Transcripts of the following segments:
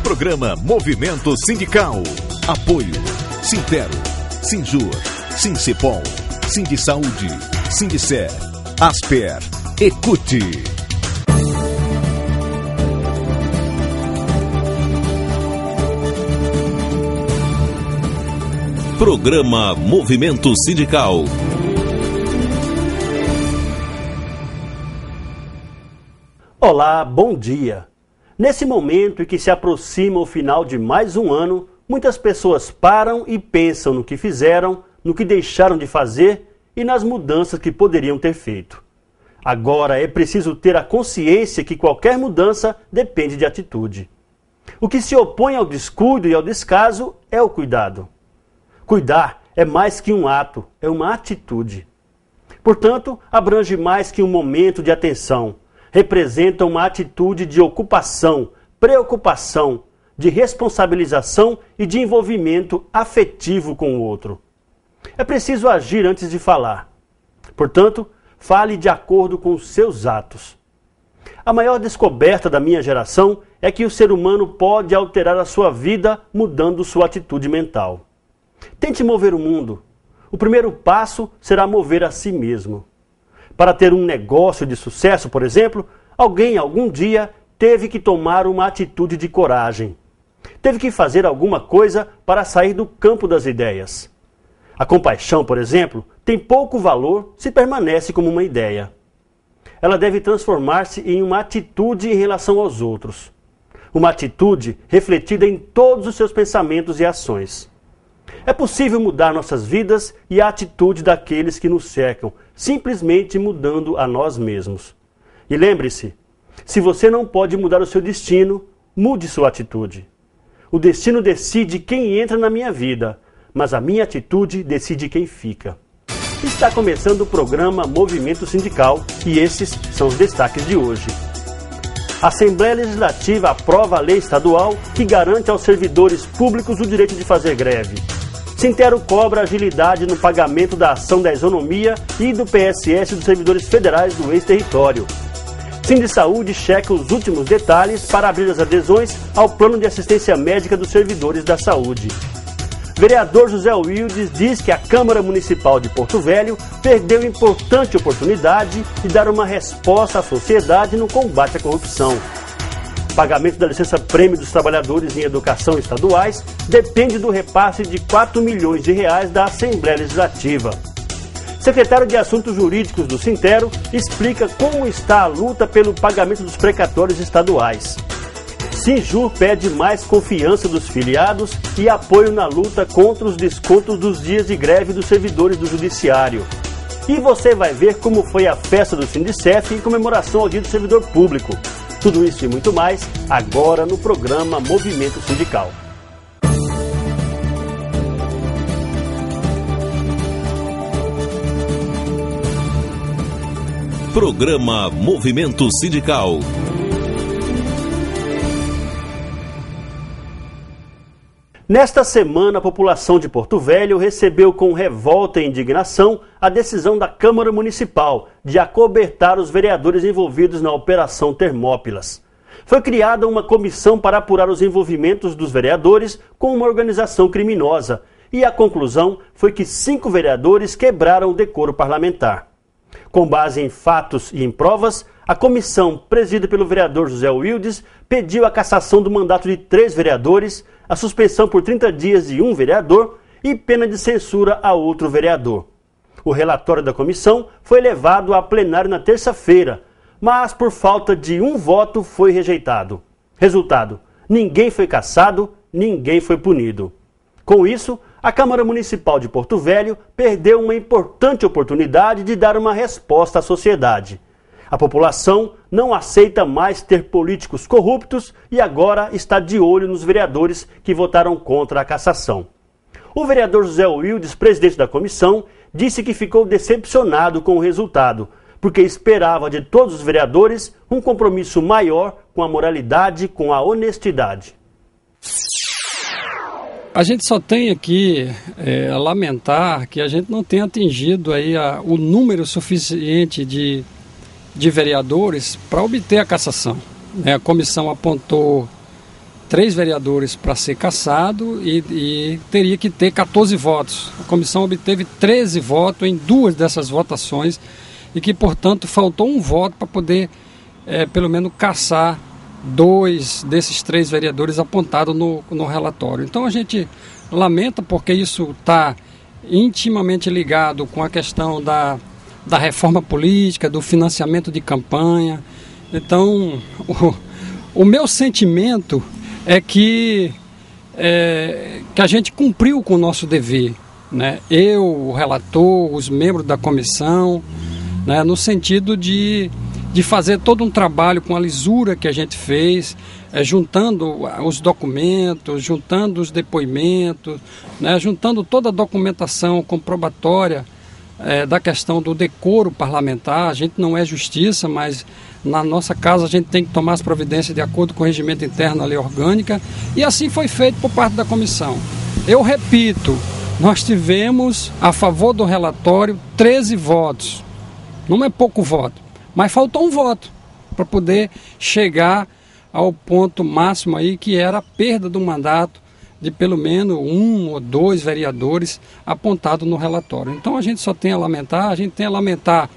Programa Movimento Sindical. Apoio Sintero, Sinjur, Sincepol, Sindisaúde, Sindicer, Asper, Ecute. Programa Movimento Sindical. Olá, bom dia. Nesse momento em que se aproxima o final de mais um ano, muitas pessoas param e pensam no que fizeram, no que deixaram de fazer e nas mudanças que poderiam ter feito. Agora é preciso ter a consciência que qualquer mudança depende de atitude. O que se opõe ao descuido e ao descaso é o cuidado. Cuidar é mais que um ato, é uma atitude. Portanto, abrange mais que um momento de atenção. Representa uma atitude de ocupação, preocupação, de responsabilização e de envolvimento afetivo com o outro. É preciso agir antes de falar. Portanto, fale de acordo com os seus atos. A maior descoberta da minha geração é que o ser humano pode alterar a sua vida mudando sua atitude mental. Tente mover o mundo. O primeiro passo será mover a si mesmo. Para ter um negócio de sucesso, por exemplo, alguém algum dia teve que tomar uma atitude de coragem. Teve que fazer alguma coisa para sair do campo das ideias. A compaixão, por exemplo, tem pouco valor se permanece como uma ideia. Ela deve transformar-se em uma atitude em relação aos outros. Uma atitude refletida em todos os seus pensamentos e ações. É possível mudar nossas vidas e a atitude daqueles que nos cercam, simplesmente mudando a nós mesmos. E lembre-se, se você não pode mudar o seu destino, mude sua atitude. O destino decide quem entra na minha vida, mas a minha atitude decide quem fica. Está começando o programa Movimento Sindical e esses são os destaques de hoje. A Assembleia Legislativa aprova a lei estadual que garante aos servidores públicos o direito de fazer greve. Sintero cobra agilidade no pagamento da ação da isonomia e do PSS dos servidores federais do ex-território. Sindisaúde checa os últimos detalhes para abrir as adesões ao plano de assistência médica dos servidores da saúde. Vereador José Wildes diz que a Câmara Municipal de Porto Velho perdeu importante oportunidade de dar uma resposta à sociedade no combate à corrupção. Pagamento da licença-prêmio dos trabalhadores em educação estaduais depende do repasse de 4 milhões de reais da Assembleia Legislativa. Secretário de Assuntos Jurídicos do Sintero explica como está a luta pelo pagamento dos precatórios estaduais. Sinjur pede mais confiança dos filiados e apoio na luta contra os descontos dos dias de greve dos servidores do Judiciário. E você vai ver como foi a festa do Sindicef em comemoração ao Dia do Servidor Público. Tudo isso e muito mais, agora no programa Movimento Sindical. Programa Movimento Sindical. Nesta semana, a população de Porto Velho recebeu com revolta e indignação a decisão da Câmara Municipal de acobertar os vereadores envolvidos na Operação Termópilas. Foi criada uma comissão para apurar os envolvimentos dos vereadores com uma organização criminosa e a conclusão foi que 5 vereadores quebraram o decoro parlamentar. Com base em fatos e em provas, a comissão, presidida pelo vereador José Wildes, pediu a cassação do mandato de 3 vereadores, a suspensão por 30 dias de um vereador e pena de censura a outro vereador. O relatório da comissão foi levado a plenário na terça-feira, mas por falta de um voto foi rejeitado. Resultado: ninguém foi cassado, ninguém foi punido. Com isso, a Câmara Municipal de Porto Velho perdeu uma importante oportunidade de dar uma resposta à sociedade. A população não aceita mais ter políticos corruptos e agora está de olho nos vereadores que votaram contra a cassação. O vereador José Wildes, presidente da comissão, disse que ficou decepcionado com o resultado, porque esperava de todos os vereadores um compromisso maior com a moralidade, com a honestidade. A gente só tem aqui a lamentar que a gente não tenha atingido aí o número suficiente de vereadores para obter a cassação. A comissão apontou 3 vereadores para ser cassado e teria que ter 14 votos. A comissão obteve 13 votos em 2 dessas votações e que, portanto, faltou um voto para poder, pelo menos, cassar 2 desses 3 vereadores apontados no relatório. Então a gente lamenta porque isso está intimamente ligado com a questão da reforma política, do financiamento de campanha. Então, o meu sentimento é que a gente cumpriu com o nosso dever, né? Eu, o relator, os membros da comissão, né? No sentido de fazer todo um trabalho com a lisura que a gente fez, juntando os documentos, juntando os depoimentos, né? Juntando toda a documentação comprobatória da questão do decoro parlamentar. A gente não é justiça, mas na nossa casa a gente tem que tomar as providências de acordo com o regimento interno, a lei orgânica, e assim foi feito por parte da comissão. Eu repito, nós tivemos a favor do relatório 13 votos, não é pouco voto, mas faltou um voto para poder chegar ao ponto máximo aí, que era a perda do mandato de pelo menos 1 ou 2 vereadores apontados no relatório. Então a gente só tem a lamentar,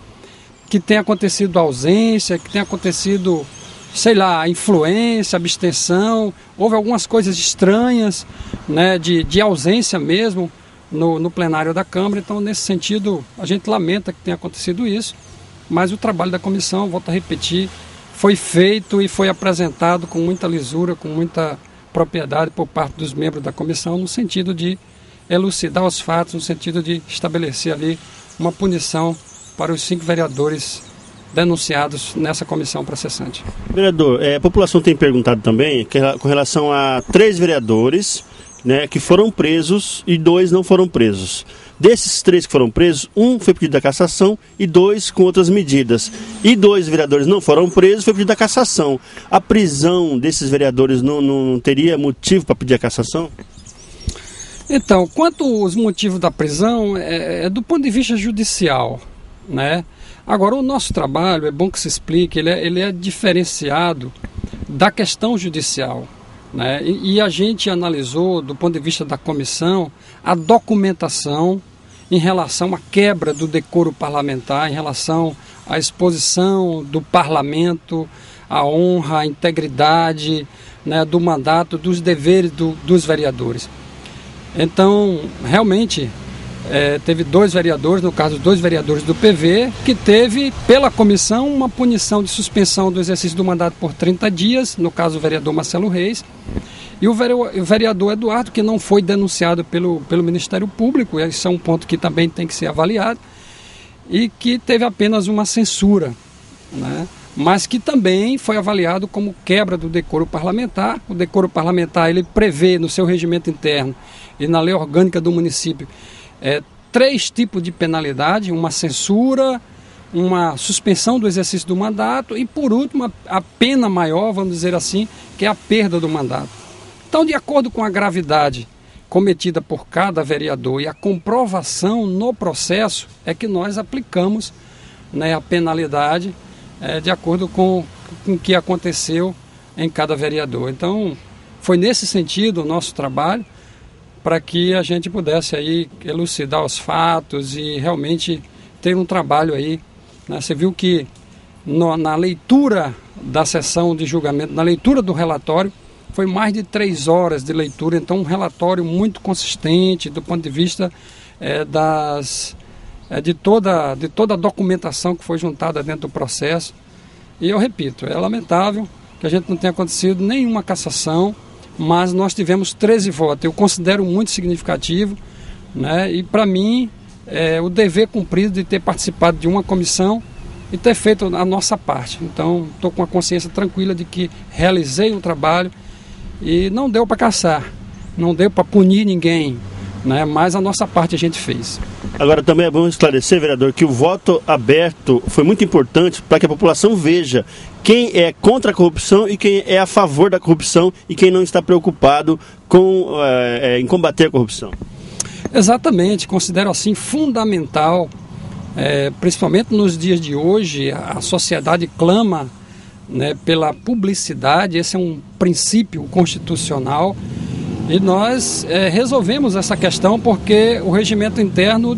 que tenha acontecido ausência, que tenha acontecido, sei lá, influência, abstenção, houve algumas coisas estranhas, né, de ausência mesmo no plenário da Câmara. Então, nesse sentido, a gente lamenta que tenha acontecido isso, mas o trabalho da comissão, volto a repetir, foi feito e foi apresentado com muita lisura, com muita propriedade por parte dos membros da comissão, no sentido de elucidar os fatos, no sentido de estabelecer ali uma punição para os 5 vereadores denunciados nessa comissão processante. Vereador, a população tem perguntado também com relação a 3 vereadores, né, que foram presos e 2 não foram presos. Desses 3 que foram presos, 1 foi pedido da cassação e 2 com outras medidas. E 2 vereadores não foram presos, foi pedido da cassação. A prisão desses vereadores não teria motivo para pedir a cassação? Então, quanto aos motivos da prisão, é do ponto de vista judicial, né? Agora, o nosso trabalho, é bom que se explique, ele é diferenciado da questão judicial, né? E a gente analisou, do ponto de vista da comissão, a documentação em relação à quebra do decoro parlamentar, em relação à exposição do parlamento, à honra, à integridade, né, do mandato, dos deveres dos vereadores. Então, realmente, teve 2 vereadores, no caso 2 vereadores do PV, que teve pela comissão uma punição de suspensão do exercício do mandato por 30 dias, no caso o vereador Marcelo Reis, e o vereador Eduardo, que não foi denunciado pelo Ministério Público, esse é um ponto que também tem que ser avaliado, e que teve apenas uma censura, né? Mas que também foi avaliado como quebra do decoro parlamentar. O decoro parlamentar, ele prevê no seu regimento interno e na lei orgânica do município 3 tipos de penalidade: uma censura, uma suspensão do exercício do mandato e, por último, a pena maior, vamos dizer assim, que é a perda do mandato. Então, de acordo com a gravidade cometida por cada vereador e a comprovação no processo, é que nós aplicamos, né, a penalidade de acordo com o que aconteceu em cada vereador. Então, foi nesse sentido o nosso trabalho, para que a gente pudesse aí elucidar os fatos e realmente ter um trabalho aí, né? Você viu que na leitura da sessão de julgamento, na leitura do relatório, foi mais de 3 horas de leitura. Então, um relatório muito consistente do ponto de vista de toda a documentação que foi juntada dentro do processo. E eu repito, é lamentável que a gente não tenha acontecido nenhuma cassação, mas nós tivemos 13 votos. Eu considero muito significativo, né? E para mim o dever cumprido de ter participado de uma comissão e ter feito a nossa parte. Então, estou com a consciência tranquila de que realizei um trabalho e não deu para caçar, não deu para punir ninguém, né? Mas a nossa parte a gente fez. Agora, também é bom esclarecer, vereador, que o voto aberto foi muito importante para que a população veja quem é contra a corrupção e quem é a favor da corrupção e quem não está preocupado em combater a corrupção. Exatamente, considero assim fundamental, principalmente nos dias de hoje. A sociedade clama né, pela publicidade. Esse é um princípio constitucional. E nós resolvemos essa questão porque o regimento interno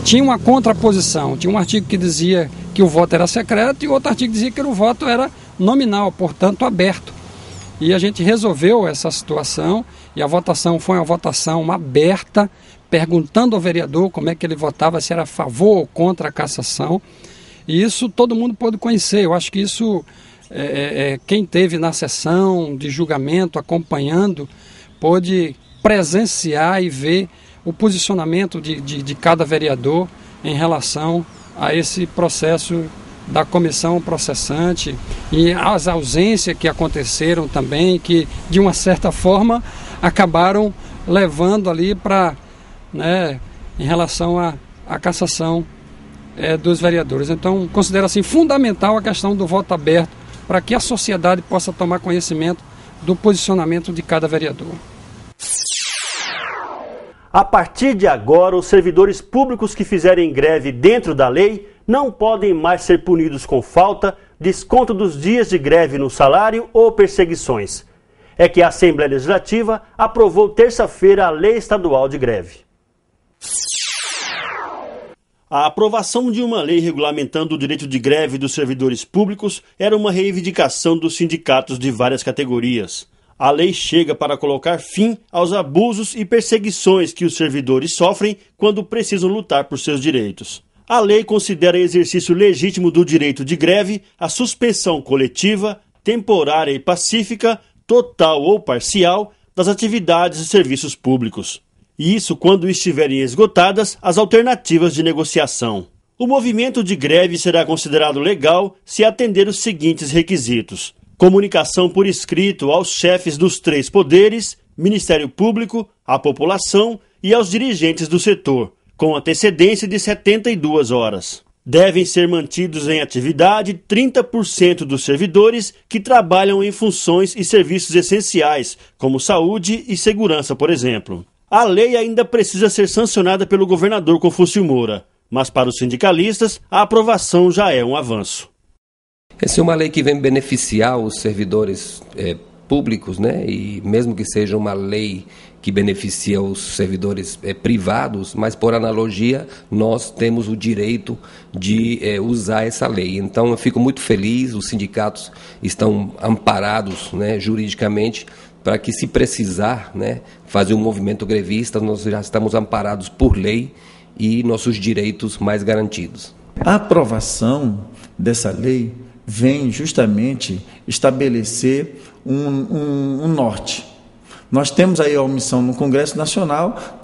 tinha uma contraposição. Tinha um artigo que dizia que o voto era secreto e outro artigo que dizia que o voto era nominal, portanto aberto. E a gente resolveu essa situação e a votação foi uma votação aberta, perguntando ao vereador como é que ele votava, se era a favor ou contra a cassação. E isso todo mundo pôde conhecer. Eu acho que isso, quem esteve na sessão de julgamento, acompanhando, pôde presenciar e ver o posicionamento de cada vereador em relação a esse processo da comissão processante e as ausências que aconteceram também, que de uma certa forma acabaram levando ali para, né, em relação à cassação dos vereadores. Então, considero assim fundamental a questão do voto aberto para que a sociedade possa tomar conhecimento do posicionamento de cada vereador. A partir de agora, os servidores públicos que fizerem greve dentro da lei não podem mais ser punidos com falta, desconto dos dias de greve no salário ou perseguições. É que a Assembleia Legislativa aprovou terça-feira a Lei Estadual de Greve. A aprovação de uma lei regulamentando o direito de greve dos servidores públicos era uma reivindicação dos sindicatos de várias categorias. A lei chega para colocar fim aos abusos e perseguições que os servidores sofrem quando precisam lutar por seus direitos. A lei considera exercício legítimo do direito de greve a suspensão coletiva, temporária e pacífica, total ou parcial, das atividades e serviços públicos. E isso quando estiverem esgotadas as alternativas de negociação. O movimento de greve será considerado legal se atender os seguintes requisitos: comunicação por escrito aos chefes dos 3 poderes, Ministério Público, à população e aos dirigentes do setor, com antecedência de 72 horas. Devem ser mantidos em atividade 30% dos servidores que trabalham em funções e serviços essenciais, como saúde e segurança, por exemplo. A lei ainda precisa ser sancionada pelo governador Confúcio Moura, mas para os sindicalistas a aprovação já é um avanço. Essa é uma lei que vem beneficiar os servidores públicos, né? E mesmo que seja uma lei que beneficia os servidores privados, mas por analogia nós temos o direito de usar essa lei. Então eu fico muito feliz, os sindicatos estão amparados, né, juridicamente, para que, se precisar, né, fazer um movimento grevista, nós já estamos amparados por lei e nossos direitos mais garantidos. A aprovação dessa lei vem justamente estabelecer um norte. Nós temos aí a omissão no Congresso Nacional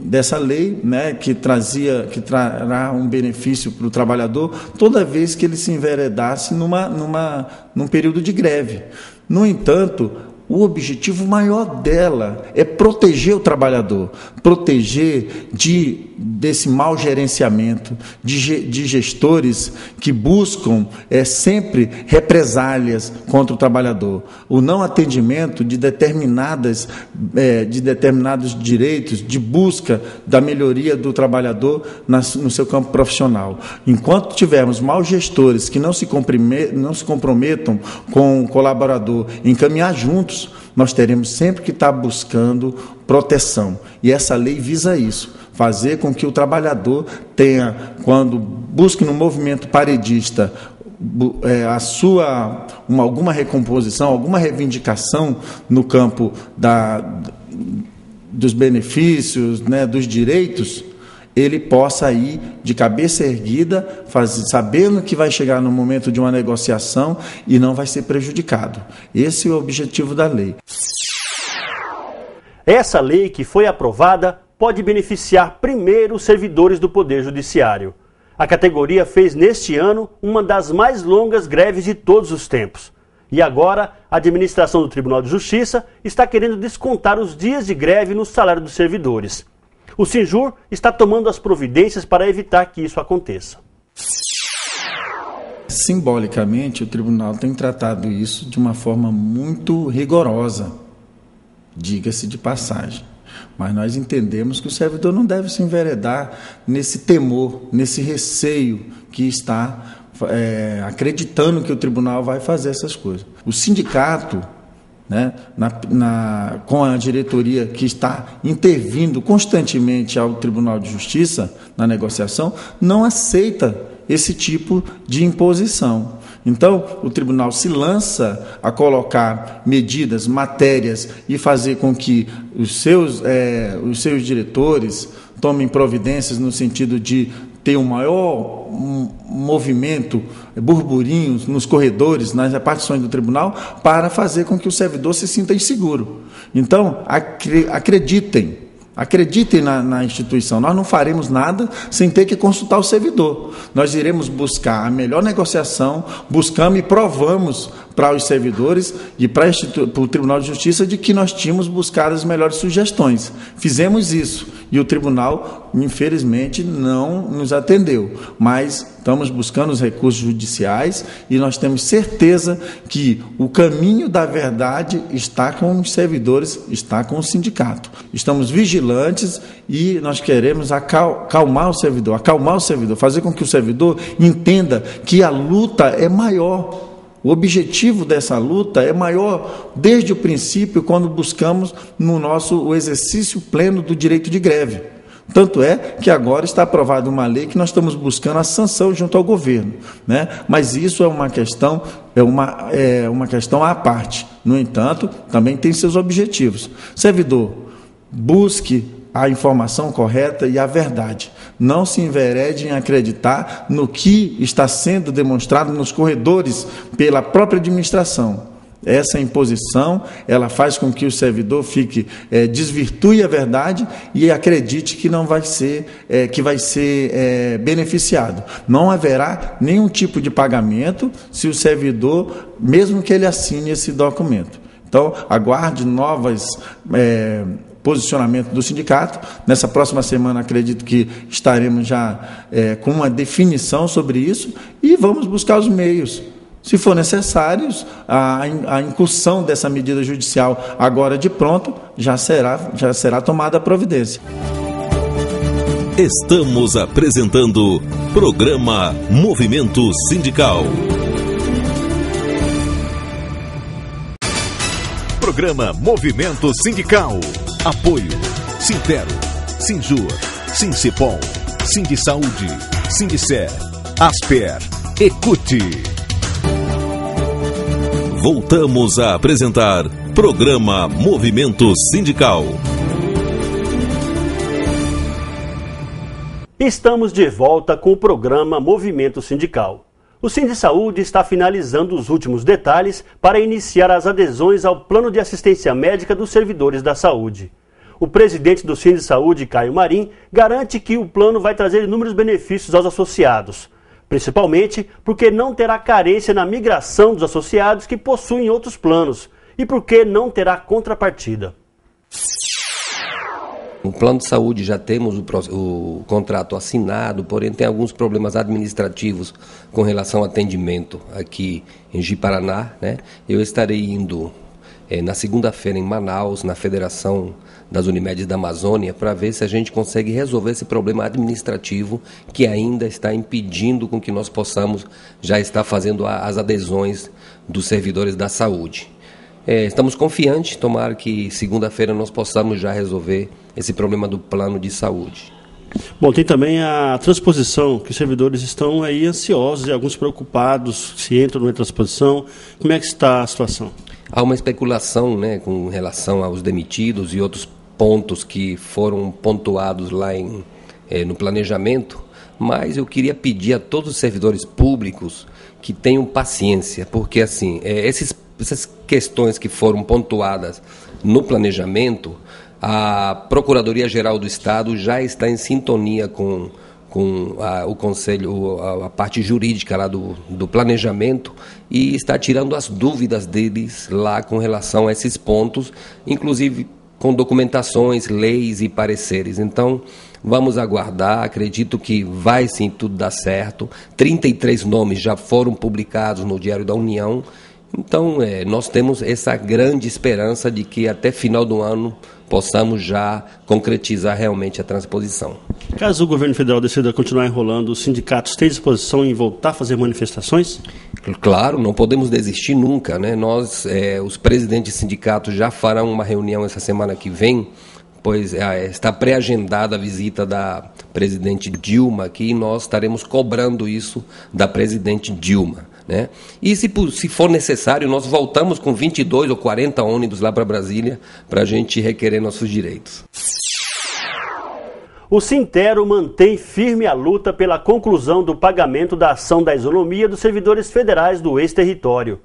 dessa lei, né, que trará um benefício para o trabalhador toda vez que ele se enveredasse num período de greve. No entanto, o objetivo maior dela é proteger o trabalhador, proteger desse mau gerenciamento, de gestores que buscam sempre represálias contra o trabalhador, o não atendimento de determinados direitos, de busca da melhoria do trabalhador no seu campo profissional. Enquanto tivermos maus gestores que não se comprometam com o colaborador em caminhar juntos, nós teremos sempre que estar buscando proteção. E essa lei visa isso, fazer com que o trabalhador tenha, quando busque no movimento paredista alguma recomposição, alguma reivindicação no campo dos benefícios, né, dos direitos, ele possa ir de cabeça erguida, sabendo que vai chegar no momento de uma negociação e não vai ser prejudicado. Esse é o objetivo da lei. Essa lei que foi aprovada pode beneficiar primeiro os servidores do Poder Judiciário. A categoria fez neste ano uma das mais longas greves de todos os tempos. E agora, a administração do Tribunal de Justiça está querendo descontar os dias de greve no salário dos servidores. O Sinjur está tomando as providências para evitar que isso aconteça. Simbolicamente, o tribunal tem tratado isso de uma forma muito rigorosa, diga-se de passagem. Mas nós entendemos que o servidor não deve se enveredar nesse temor, nesse receio que está acreditando que o tribunal vai fazer essas coisas. O sindicato, né, com a diretoria que está intervindo constantemente ao Tribunal de Justiça na negociação, não aceita esse tipo de imposição. Então, o tribunal se lança a colocar medidas, matérias e fazer com que os seus diretores tomem providências no sentido de ter um maior movimento, burburinhos nos corredores, nas repartições do tribunal, para fazer com que o servidor se sinta inseguro. Então, acreditem na instituição. Nós não faremos nada sem ter que consultar o servidor. Nós iremos buscar a melhor negociação, buscamos e provamos para os servidores e para o Tribunal de Justiça de que nós tínhamos buscado as melhores sugestões. Fizemos isso e o tribunal, infelizmente, não nos atendeu. Mas estamos buscando os recursos judiciais e nós temos certeza que o caminho da verdade está com os servidores, está com o sindicato. Estamos vigilantes e nós queremos acalmar o servidor, fazer com que o servidor entenda que a luta é maior. O objetivo dessa luta é maior desde o princípio, quando buscamos o exercício pleno do direito de greve. Tanto é que agora está aprovada uma lei que nós estamos buscando a sanção junto ao governo, né? Mas isso é uma questão à parte. No entanto, também tem seus objetivos. Servidor, busque a informação correta e a verdade. Não se enverede em acreditar no que está sendo demonstrado nos corredores pela própria administração. Essa imposição, ela faz com que o servidor desvirtue a verdade e acredite que não vai ser, beneficiado. Não haverá nenhum tipo de pagamento se o servidor, mesmo que ele assine esse documento. Então, aguarde novas posicionamento do sindicato. Nessa próxima semana, acredito que estaremos já com uma definição sobre isso e vamos buscar os meios. Se for necessários, a incursão dessa medida judicial agora de pronto, já será tomada a providência. Estamos apresentando Programa Movimento Sindical. Programa Movimento Sindical. Apoio Sintero, Sinjur, Sincipol, Sindisaúde, Sindicer, Asper, Ecute. Voltamos a apresentar Programa Movimento Sindical. Estamos de volta com o programa Movimento Sindical. O Sindisaúde está finalizando os últimos detalhes para iniciar as adesões ao Plano de Assistência Médica dos Servidores da Saúde. O presidente do Sindisaúde, Caio Marim, garante que o plano vai trazer inúmeros benefícios aos associados, principalmente porque não terá carência na migração dos associados que possuem outros planos e porque não terá contrapartida. No plano de saúde já temos o contrato assinado, porém tem alguns problemas administrativos com relação ao atendimento aqui em Ji-Paraná, né? Eu estarei indo na segunda-feira em Manaus, na Federação das Unimedes da Amazônia, para ver se a gente consegue resolver esse problema administrativo que ainda está impedindo com que nós possamos já estar fazendo as adesões dos servidores da saúde. Estamos confiantes, tomara que segunda-feira nós possamos já resolver esse problema do plano de saúde. Bom, tem também a transposição, que os servidores estão aí ansiosos e alguns preocupados se entram na transposição. Como é que está a situação? Há uma especulação, né, com relação aos demitidos e outros pontos que foram pontuados lá no planejamento, mas eu queria pedir a todos os servidores públicos que tenham paciência, porque assim, essas questões que foram pontuadas no planejamento, a Procuradoria-Geral do Estado já está em sintonia com o Conselho, a parte jurídica lá do planejamento, e está tirando as dúvidas deles lá com relação a esses pontos, inclusive com documentações, leis e pareceres. Então, vamos aguardar, acredito que vai sim tudo dar certo. 33 nomes já foram publicados no Diário da União, Então, nós temos essa grande esperança de que até final do ano possamos já concretizar realmente a transposição. Caso o governo federal decida continuar enrolando, os sindicatos têm disposição em voltar a fazer manifestações? Claro, não podemos desistir nunca, né? Nós, os presidentes de sindicatos já farão uma reunião essa semana que vem, pois está pré-agendada a visita da presidente Dilma aqui e nós estaremos cobrando isso da presidente Dilma. Né? E se for necessário, nós voltamos com 22 ou 40 ônibus lá para Brasília para a gente requerer nossos direitos. O Sintero mantém firme a luta pela conclusão do pagamento da ação da isonomia dos servidores federais do ex-território.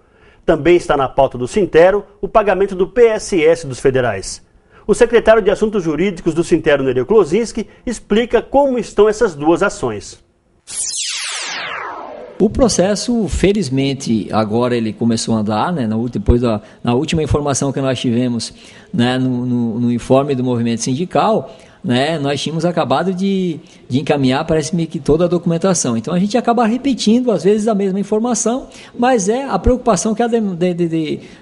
Também está na pauta do Sintero o pagamento do PSS dos federais. O secretário de Assuntos Jurídicos do Sintero, Nereu Klozinski, explica como estão essas duas ações. O processo, felizmente, agora ele começou a andar, né, depois na última informação que nós tivemos, né, no informe do movimento sindical, né, nós tínhamos acabado de encaminhar, parece-me que toda a documentação. Então a gente acaba repetindo, às vezes, a mesma informação, mas é a preocupação que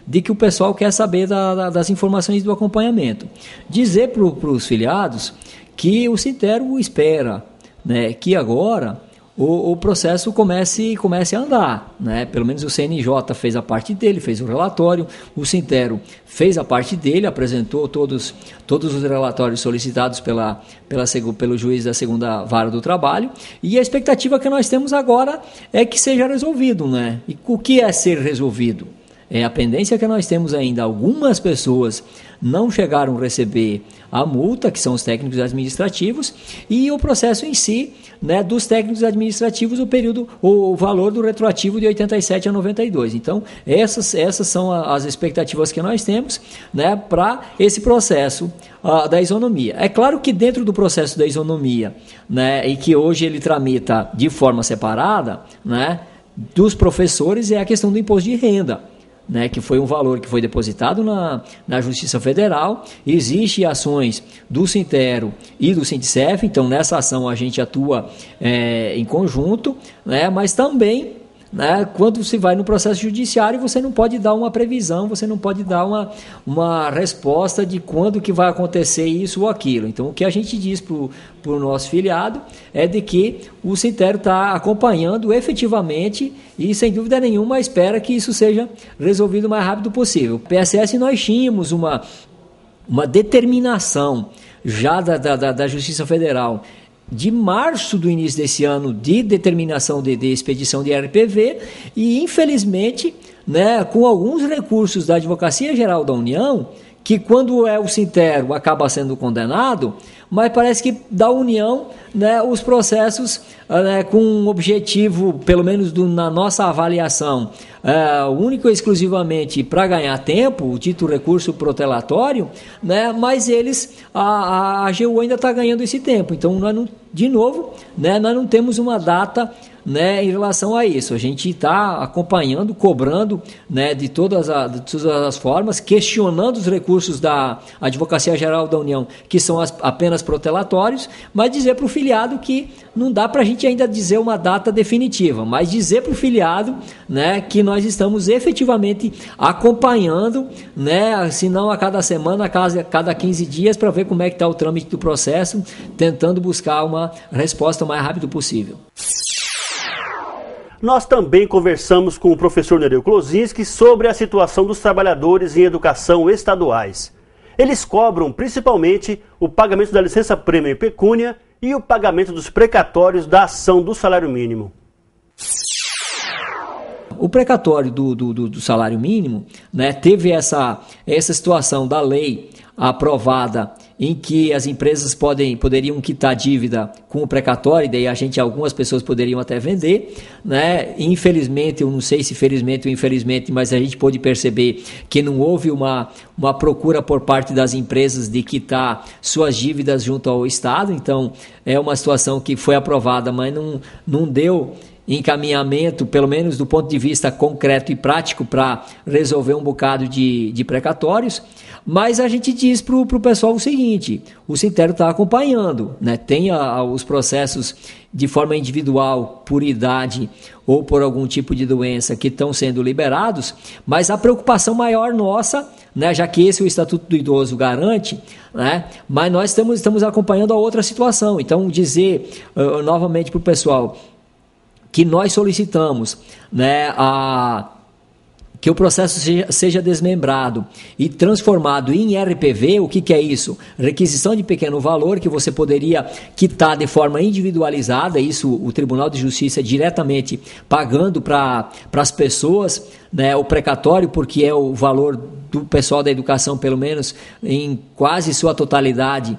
de que o pessoal quer saber das informações do acompanhamento. Dizer para os filiados que o Sintero espera, né, que agora o processo comece a andar, né? Pelo menos o CNJ fez a parte dele, fez o relatório, o Sintero fez a parte dele, apresentou todos os relatórios solicitados pelo juiz da segunda vara do trabalho, e a expectativa que nós temos agora é que seja resolvido, né? E o que é ser resolvido? É a pendência que nós temos ainda. Algumas pessoas não chegaram a receber a multa, que são os técnicos administrativos, e o processo em si, né, dos técnicos administrativos, o valor do retroativo de 87 a 92. Então, essas são as expectativas que nós temos, né, para esse processo da isonomia. É claro que dentro do processo da isonomia, né, e que hoje ele tramita de forma separada, né, dos professores, é a questão do imposto de renda, né, que foi um valor que foi depositado na Justiça Federal. Existem ações do Sintero e do Sindicef, então nessa ação a gente atua em conjunto, né, mas também, né, quando se vai no processo judiciário, você não pode dar uma previsão, você não pode dar uma resposta de quando que vai acontecer isso ou aquilo. Então, o que a gente diz para o nosso filiado é de que o Sintero está acompanhando efetivamente e, sem dúvida nenhuma, espera que isso seja resolvido o mais rápido possível. O PSS, nós tínhamos uma determinação já da Justiça Federal de março do início desse ano de determinação de expedição de RPV e, infelizmente, né, com alguns recursos da Advocacia Geral da União, que quando é o Sintero acaba sendo condenado, mas parece que da União, né, os processos, né, com um objetivo, pelo menos na nossa avaliação, único e exclusivamente para ganhar tempo, o dito recurso protelatório, né, mas a AGU ainda está ganhando esse tempo. Então, nós não temos uma data, né, em relação a isso. A gente está acompanhando, cobrando, né, de todas as formas, questionando os recursos da Advocacia Geral da União, que são apenas protelatórios, mas dizer para o filiado que não dá para a gente ainda dizer uma data definitiva, mas dizer para o filiado, né, que nós estamos efetivamente acompanhando, né, se não a cada semana, a cada 15 dias, para ver como é que está o trâmite do processo, tentando buscar uma resposta o mais rápido possível. Nós também conversamos com o professor Nereu Klozinski sobre a situação dos trabalhadores em educação estaduais. Eles cobram principalmente o pagamento da licença-prêmio em pecúnia e o pagamento dos precatórios da ação do salário mínimo. O precatório do salário mínimo, né, teve essa situação da lei aprovada em que as empresas poderiam quitar dívida com o precatório, e daí algumas pessoas poderiam até vender, né? Infelizmente, eu não sei se felizmente ou infelizmente, mas a gente pôde perceber que não houve uma procura por parte das empresas de quitar suas dívidas junto ao Estado. Então, é uma situação que foi aprovada, mas não deu encaminhamento, pelo menos do ponto de vista concreto e prático, para resolver um bocado de precatórios, mas a gente diz para o pessoal o seguinte: o Sintero está acompanhando, né? Tem os processos de forma individual, por idade ou por algum tipo de doença que estão sendo liberados, mas a preocupação maior nossa, né, já que esse o Estatuto do Idoso garante, né, mas nós estamos acompanhando a outra situação. Então, dizer novamente para o pessoal que nós solicitamos, né, que o processo seja desmembrado e transformado em RPV. O que é isso? Requisição de pequeno valor, que você poderia quitar de forma individualizada, isso o Tribunal de Justiça diretamente pagando para as pessoas, né, o precatório, porque é o valor do pessoal da educação, pelo menos em quase sua totalidade,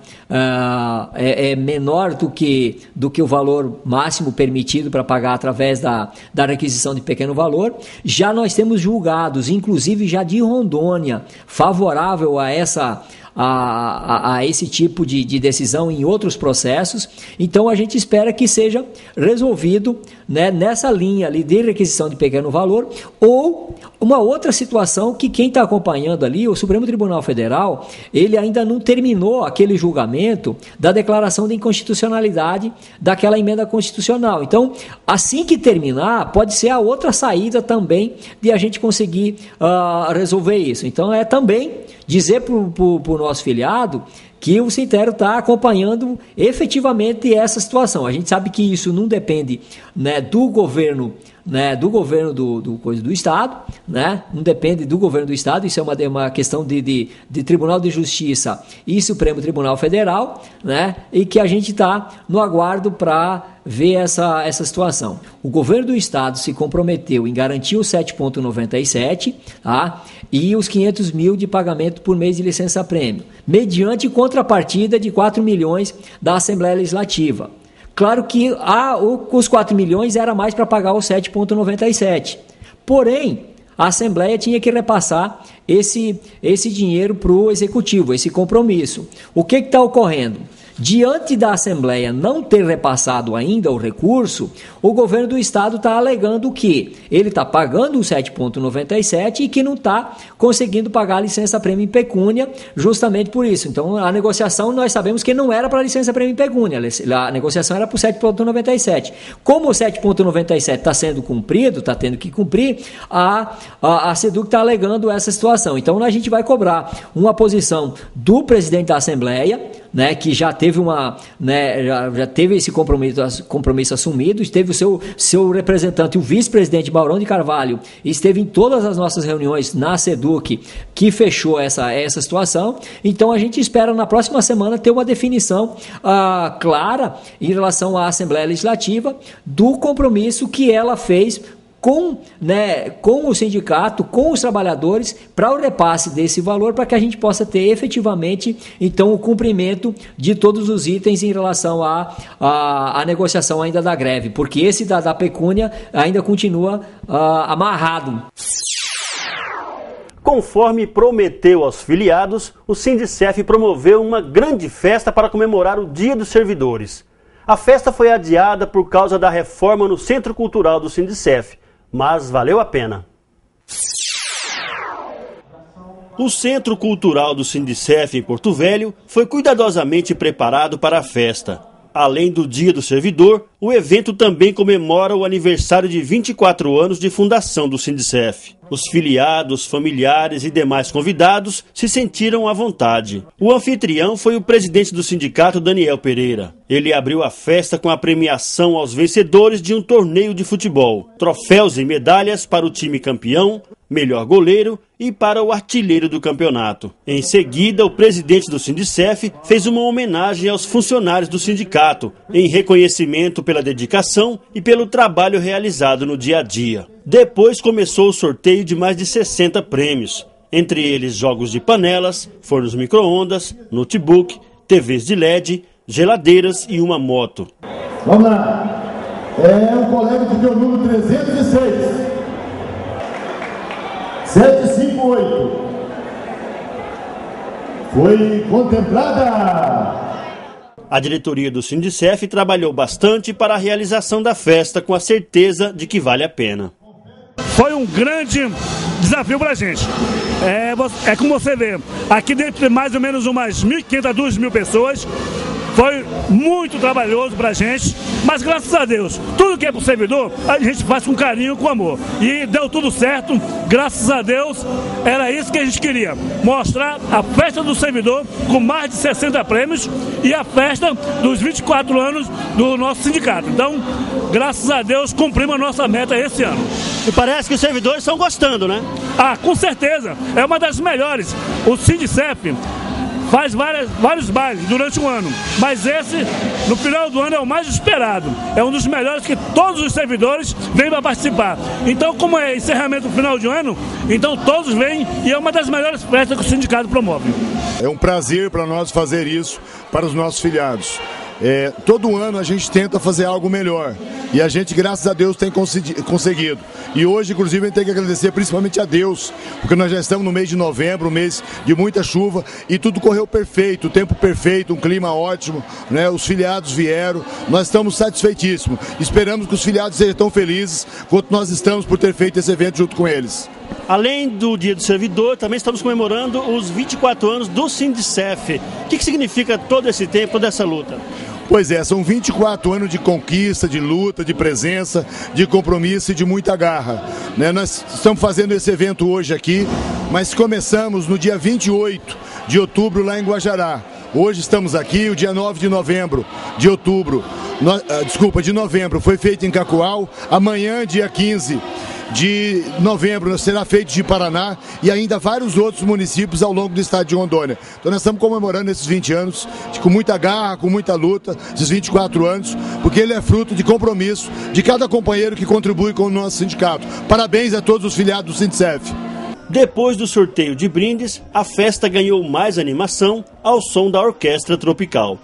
é menor do que o valor máximo permitido para pagar através da requisição de pequeno valor. Já nós temos julgados, inclusive já de Rondônia, favorável a esse tipo de decisão em outros processos. Então a gente espera que seja resolvido, né, nessa linha ali de requisição de pequeno valor, ou uma outra situação que quem está acompanhando ali, o Supremo Tribunal Federal, ele ainda não terminou aquele julgamento da declaração de inconstitucionalidade daquela emenda constitucional. Então, assim que terminar, pode ser a outra saída também de a gente conseguir resolver isso. Então, é também dizer para o nosso filiado que o Sintero está acompanhando efetivamente essa situação. A gente sabe que isso não depende, né, do governo, né, do Estado, né, não depende do governo do Estado. Isso é uma questão de Tribunal de Justiça e Supremo Tribunal Federal, né, e que a gente está no aguardo para ver essa situação. O governo do Estado se comprometeu em garantir os 7,97, tá, e os 500 mil de pagamento por mês de licença-prêmio, mediante contrapartida de 4 milhões da Assembleia Legislativa. Claro que os 4 milhões era mais para pagar os 7,97. Porém, a Assembleia tinha que repassar esse dinheiro para o Executivo, esse compromisso. O que está ocorrendo? Diante da Assembleia não ter repassado ainda o recurso, o governo do Estado está alegando que ele está pagando o 7,97 e que não está conseguindo pagar a licença-prêmio em pecúnia, justamente por isso. Então, a negociação, nós sabemos que não era para a licença-prêmio em pecúnia, a negociação era para o 7,97. Como o 7,97 está sendo cumprido, está tendo que cumprir, a SEDUC está alegando essa situação. Então, a gente vai cobrar uma posição do presidente da Assembleia, né, que já teve já teve esse compromisso assumido, esteve o seu representante, o vice-presidente Maurão de Carvalho, esteve em todas as nossas reuniões na SEDUC, que fechou essa situação. Então a gente espera na próxima semana ter uma definição clara em relação à Assembleia Legislativa do compromisso que ela fez com o sindicato, com os trabalhadores, para o repasse desse valor, para que a gente possa ter efetivamente, então, o cumprimento de todos os itens em relação à negociação ainda da greve, porque esse da pecúnia ainda continua amarrado. Conforme prometeu aos filiados, o Sindicef promoveu uma grande festa para comemorar o Dia dos Servidores. A festa foi adiada por causa da reforma no Centro Cultural do Sindicef, mas valeu a pena. O Centro Cultural do Sindicef em Porto Velho foi cuidadosamente preparado para a festa. Além do Dia do Servidor, o evento também comemora o aniversário de 24 anos de fundação do Sindicef. Os filiados, familiares e demais convidados se sentiram à vontade. O anfitrião foi o presidente do sindicato, Daniel Pereira. Ele abriu a festa com a premiação aos vencedores de um torneio de futebol, troféus e medalhas para o time campeão, melhor goleiro e para o artilheiro do campeonato. Em seguida, o presidente do Sindicef fez uma homenagem aos funcionários do sindicato, em reconhecimento pela dedicação e pelo trabalho realizado no dia a dia. Depois começou o sorteio de mais de 60 prêmios, entre eles jogos de panelas, fornos micro-ondas, notebook, TVs de LED, geladeiras e uma moto. Vamos lá. É o colega que deu o número 306. 758. Foi contemplada. A diretoria do Sindicef trabalhou bastante para a realização da festa com a certeza de que vale a pena. Foi um grande desafio para a gente. É como você vê, aqui dentro de mais ou menos umas 1.500 a 2.000 pessoas. Foi muito trabalhoso pra gente, mas graças a Deus, tudo que é pro servidor, a gente faz com carinho, com amor. E deu tudo certo, graças a Deus, era isso que a gente queria. Mostrar a festa do servidor com mais de 60 prêmios e a festa dos 24 anos do nosso sindicato. Então, graças a Deus, cumprimos a nossa meta esse ano. E parece que os servidores estão gostando, né? Ah, com certeza, é uma das melhores. O Sindicef faz vários bailes durante o ano, mas esse, no final do ano, é o mais esperado. É um dos melhores que todos os servidores vêm para participar. Então, como é encerramento do final de ano, então todos vêm e é uma das melhores festas que o sindicato promove. É um prazer para nós fazer isso para os nossos filiados. Todo ano a gente tenta fazer algo melhor e a gente, graças a Deus, tem conseguido. E hoje, inclusive, a gente tem que agradecer principalmente a Deus, porque nós já estamos no mês de novembro, um mês de muita chuva e tudo correu perfeito, o tempo perfeito, um clima ótimo, né? Os filiados vieram, nós estamos satisfeitíssimos. Esperamos que os filiados sejam tão felizes quanto nós estamos por ter feito esse evento junto com eles. Além do Dia do Servidor, também estamos comemorando os 24 anos do Sindicef. O que significa todo esse tempo, toda essa luta? Pois é, são 24 anos de conquista, de luta, de presença, de compromisso e de muita garra, né? Nós estamos fazendo esse evento hoje aqui, mas começamos no dia 28 de outubro lá em Guajará. Hoje estamos aqui, o dia 9 de novembro, de novembro, foi feito em Cacoal. Amanhã, dia 15 de novembro, será feito de Paraná e ainda vários outros municípios ao longo do estado de Rondônia. Então nós estamos comemorando esses 20 anos com muita garra, com muita luta, esses 24 anos, porque ele é fruto de compromisso de cada companheiro que contribui com o nosso sindicato. Parabéns a todos os filiados do Sindicef. Depois do sorteio de brindes, a festa ganhou mais animação ao som da Orquestra Tropical.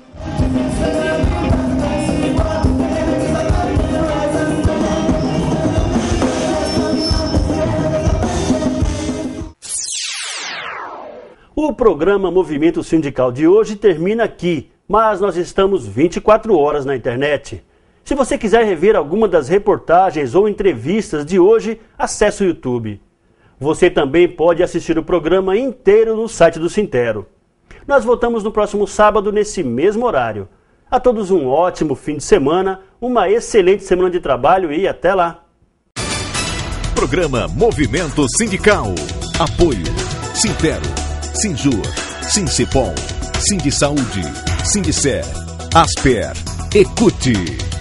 O programa Movimento Sindical de hoje termina aqui, mas nós estamos 24 horas na internet. Se você quiser rever alguma das reportagens ou entrevistas de hoje, acesse o YouTube. Você também pode assistir o programa inteiro no site do Sintero. Nós voltamos no próximo sábado nesse mesmo horário. A todos um ótimo fim de semana, uma excelente semana de trabalho e até lá. Programa Movimento Sindical. Apoio Sintero, Sinjur, Sincipol, Sindisaúde, Sindicer, Asper, Ecute.